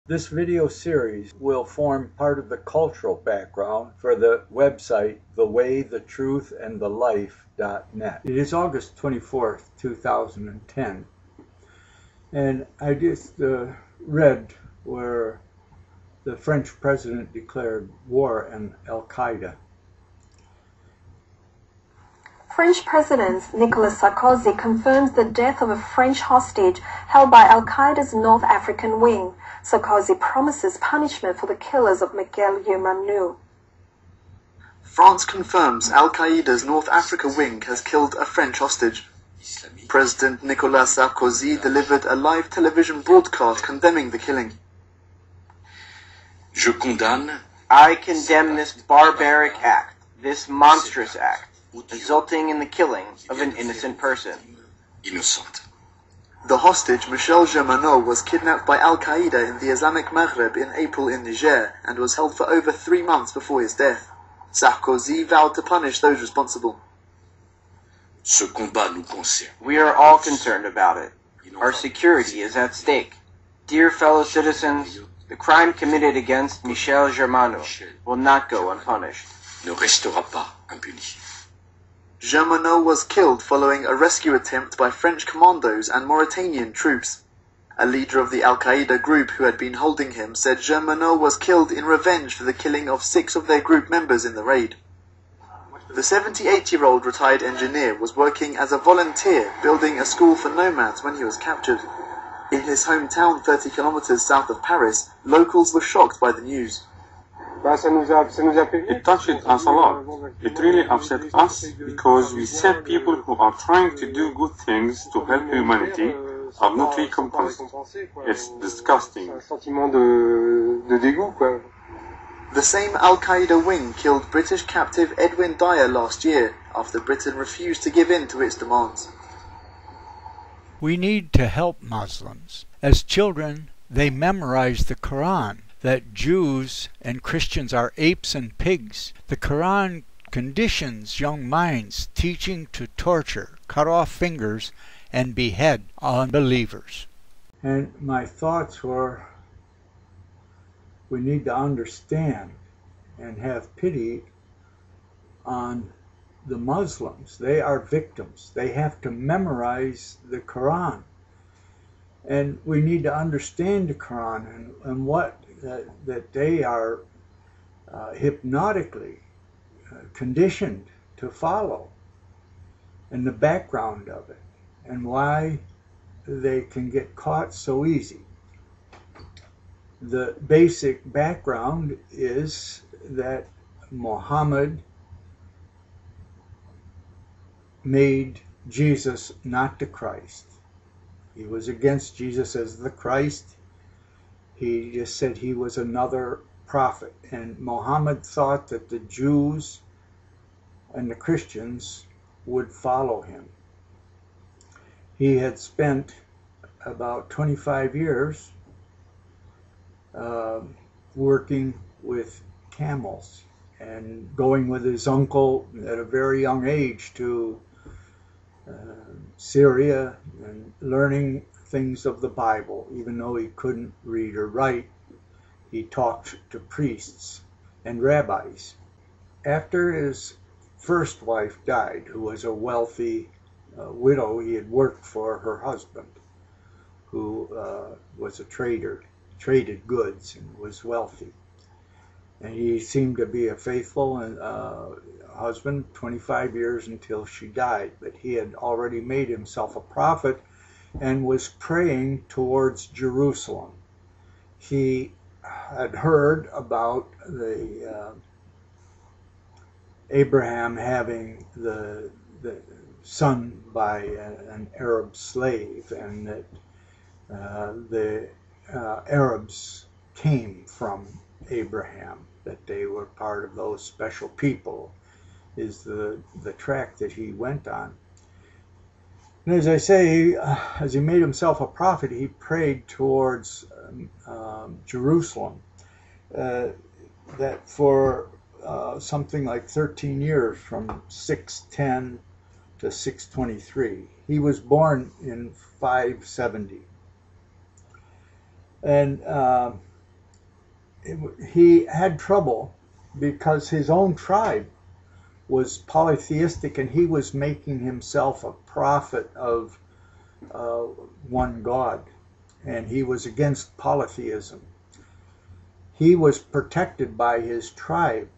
This video series will form part of the cultural background for the website thewaythetruthandthelife.net. It is August 24th, 2010, and I just read where the French president declared war on Al-Qaeda. French President Nicolas Sarkozy confirmed the death of a French hostage held by Al-Qaeda's North African wing. Sarkozy promises punishment for the killers of Miguel Yumanu. France confirms Al-Qaeda's North Africa wing has killed a French hostage. President Nicolas Sarkozy delivered a live television broadcast condemning the killing. I condemn this barbaric act, this monstrous act, resulting in the killing of an innocent person. The hostage, Michel Germano, was kidnapped by Al-Qaeda in the Islamic Maghreb in April in Niger and was held for over 3 months before his death. Sarkozy vowed to punish those responsible. We are all concerned about it. Our security is at stake. Dear fellow citizens, the crime committed against Michel Germano will not go unpunished. Germano was killed following a rescue attempt by French commandos and Mauritanian troops. A leader of the Al-Qaeda group who had been holding him said Germano was killed in revenge for the killing of 6 of their group members in the raid. The 78-year-old retired engineer was working as a volunteer building a school for nomads when he was captured. In his hometown 30 kilometers south of Paris, locals were shocked by the news. It touched us a lot. It really upset us because we said people who are trying to do good things to help humanity are not recompensed. It's disgusting. The same Al-Qaeda wing killed British captive Edwin Dyer last year after Britain refused to give in to its demands. We need to help Muslims. As children, they memorize the Quran, that Jews and Christians are apes and pigs. The Quran conditions young minds, teaching to torture, cut off fingers, and behead unbelievers. And my thoughts were, we need to understand and have pity on the Muslims. They are victims. They have to memorize the Quran. And we need to understand the Quran and what that they are hypnotically conditioned to follow, and the background of it, and why they can get caught so easy. The basic background is that Mohammad made Jesus not the Christ. He was against Jesus as the Christ. He just said he was another prophet. And Mohammed thought that the Jews and the Christians would follow him. He had spent about 25 years working with camels and going with his uncle at a very young age to Syria and learning things of the Bible. Even though he couldn't read or write, he talked to priests and rabbis. After his first wife died, who was a wealthy widow, he had worked for her husband, who was a trader, traded goods and was wealthy. And he seemed to be a faithful husband, 25 years until she died. But he had already made himself a prophet and was praying towards Jerusalem. He had heard about the Abraham having the son by an Arab slave, and that the Arabs came from Abraham, that they were part of those special people, is the track that he went on. And as I say, as he made himself a prophet, he prayed towards Jerusalem, that for something like 13 years, from 610 to 623. He was born in 570. And he had trouble because his own tribe was polytheistic, and he was making himself a prophet of one God, and he was against polytheism. He was protected by his tribe,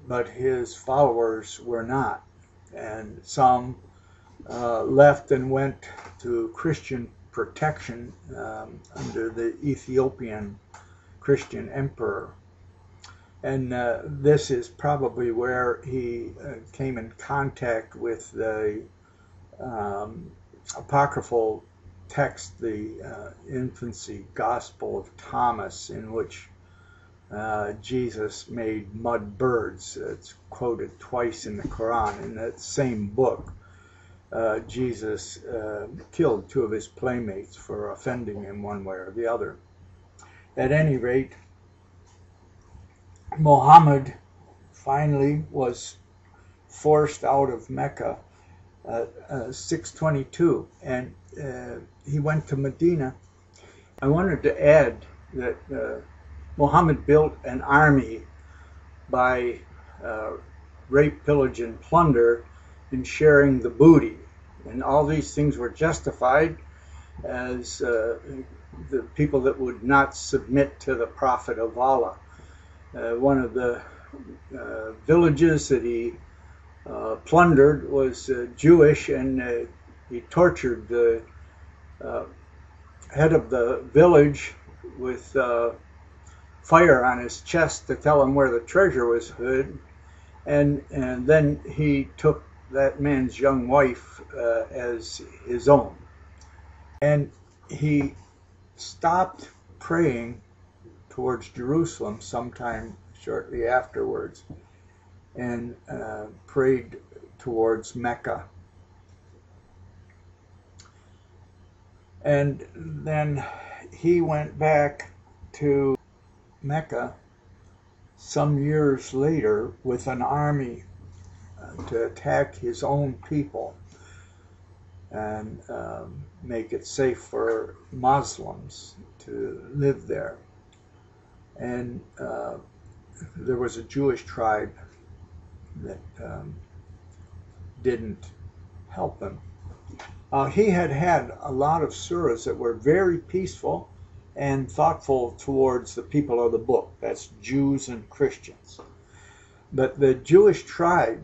but his followers were not, and some left and went to Christian protection under the Ethiopian Christian emperor. And this is probably where he came in contact with the apocryphal text, the infancy gospel of Thomas, in which Jesus made mud birds. It's quoted twice in the Quran. In that same book, Jesus killed two of his playmates for offending him one way or the other. At any rate, Mohammad finally was forced out of Mecca 622, and he went to Medina. I wanted to add that Mohammed built an army by rape, pillage, and plunder in sharing the booty. And all these things were justified as the people that would not submit to the Prophet of Allah. One of the villages that he plundered was Jewish, and he tortured the head of the village with fire on his chest to tell him where the treasure was hid, and then he took that man's young wife as his own. And he stopped praying towards Jerusalem sometime shortly afterwards, and prayed towards Mecca. And then he went back to Mecca some years later with an army to attack his own people and make it safe for Muslims to live there. And there was a Jewish tribe that didn't help him. He had a lot of surahs that were very peaceful and thoughtful towards the people of the book. That's Jews and Christians. But the Jewish tribe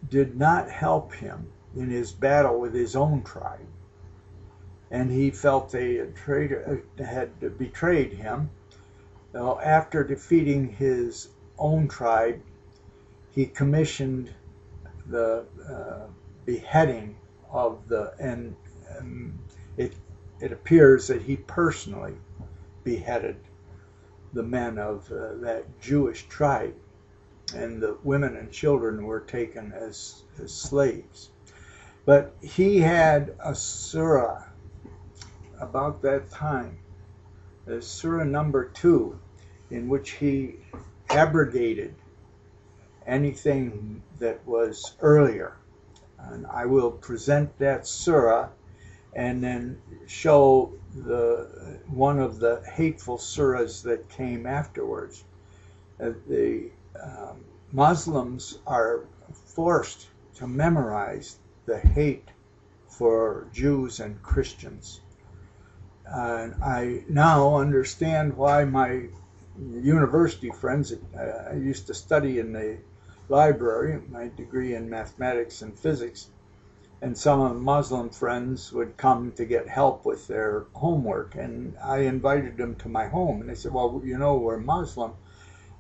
did not help him in his battle with his own tribe. And he felt they had betrayed him. So after defeating his own tribe, he commissioned the beheading of the, and it appears that he personally beheaded the men of that Jewish tribe, and the women and children were taken as slaves. But he had a surah about that time, surah number 2, in which he abrogated anything that was earlier. And I will present that surah and then show one of the hateful surahs that came afterwards. The Muslims are forced to memorize the hate for Jews and Christians. And I now understand why my university friends, I used to study in the library, my degree in mathematics and physics, and some of the Muslim friends would come to get help with their homework, and I invited them to my home, and they said, well, you know, we're Muslim.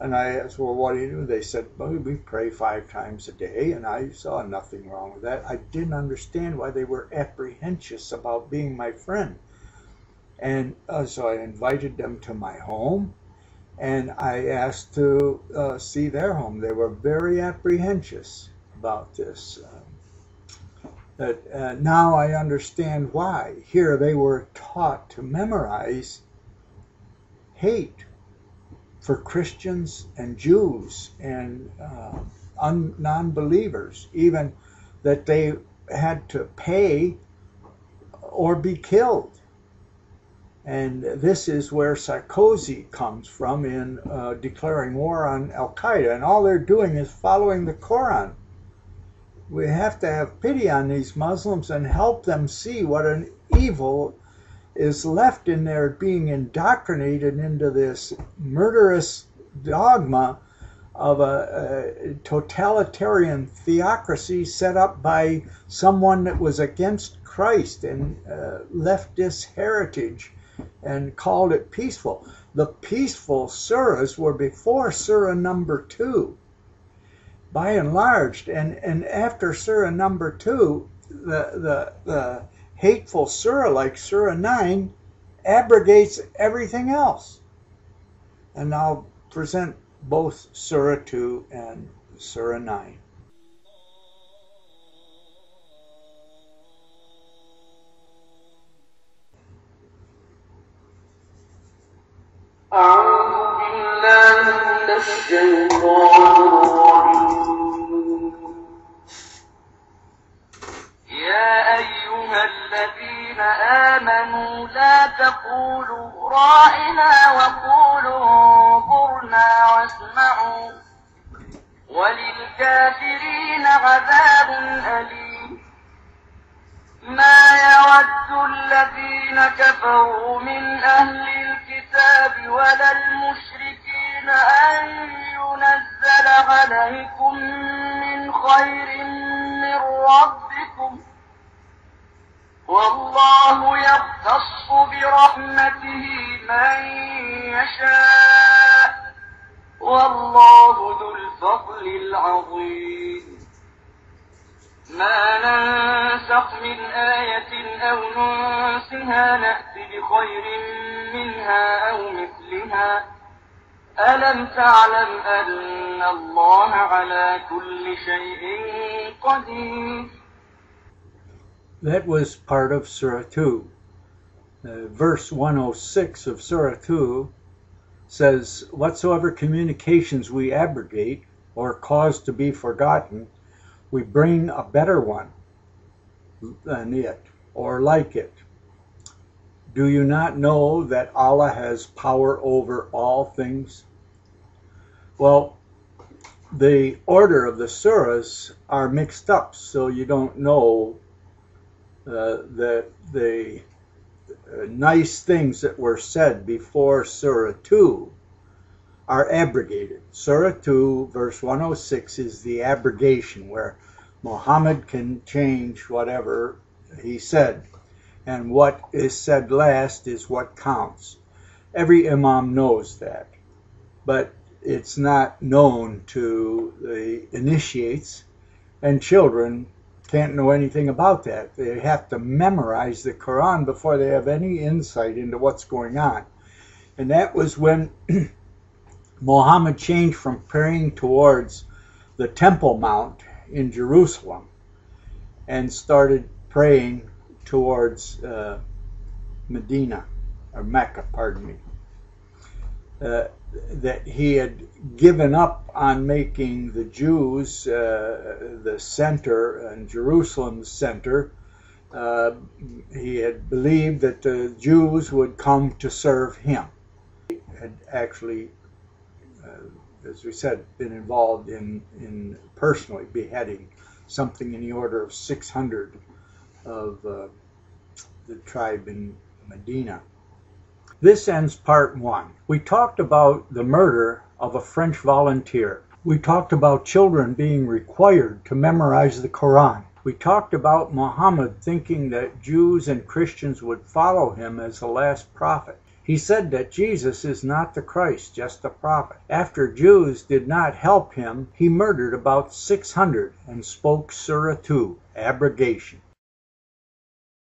And I asked, well, what do you do? They said, well, we pray 5 times a day, and I saw nothing wrong with that. I didn't understand why they were apprehensive about being my friend. And so I invited them to my home, and I asked to see their home. They were very apprehensive about this. But now I understand why. Here they were taught to memorize hate for Christians and Jews and non-believers, even that they had to pay or be killed. And this is where Sarkozy comes from in declaring war on Al-Qaeda. And all they're doing is following the Koran. We have to have pity on these Muslims and help them see what an evil is left in there, being indoctrinated into this murderous dogma of a totalitarian theocracy set up by someone that was against Christ and leftist heritage and called it peaceful. The peaceful surahs were before Surah number 2, by and large, and after Surah number 2, the hateful surah like Surah 9 abrogates everything else. And I'll present both Surah 2 and Surah 9. أعوذ بالله من الشيطان الرجيم يا أيها الذين آمنوا لا تقولوا راعنا وقولوا انظرنا واسمعوا وللكافرين عذاب أليم ما يود الذين كفروا من أهل الكتاب ولا المشركين أن ينزل عليكم من خير من ربكم والله يختص برحمته من يشاء والله ذو الفضل العظيم ما ننسخ من آية أو ننسها نأت بخير منها أو مثلها ألم تعلم أن الله على كل شيء قدير. That was part of Surah 2. Verse 106 of Surah 2 says, whatsoever communications we abrogate or cause to be forgotten, we bring a better one than it, or like it. Do you not know that Allah has power over all things? Well, the order of the surahs are mixed up, so you don't know that the nice things that were said before Surah 2 are abrogated. Surah 2, verse 106 is the abrogation, where Mohammad can change whatever he said, and what is said last is what counts. Every imam knows that, but it's not known to the initiates, and children can't know anything about that. They have to memorize the Quran before they have any insight into what's going on. And that was when Muhammad changed from praying towards the Temple Mount in Jerusalem and started praying towards Medina, or Mecca, pardon me. That he had given up on making the Jews the center and Jerusalem the center. He had believed that the Jews would come to serve him. He had actually, as we said, been involved in personally beheading something in the order of 600 of the tribe in Medina. This ends part 1. We talked about the murder of a French volunteer. We talked about children being required to memorize the Quran. We talked about Muhammad thinking that Jews and Christians would follow him as the last prophet. He said that Jesus is not the Christ, just a prophet. After Jews did not help him, he murdered about 600 and spoke Surah 2, abrogation.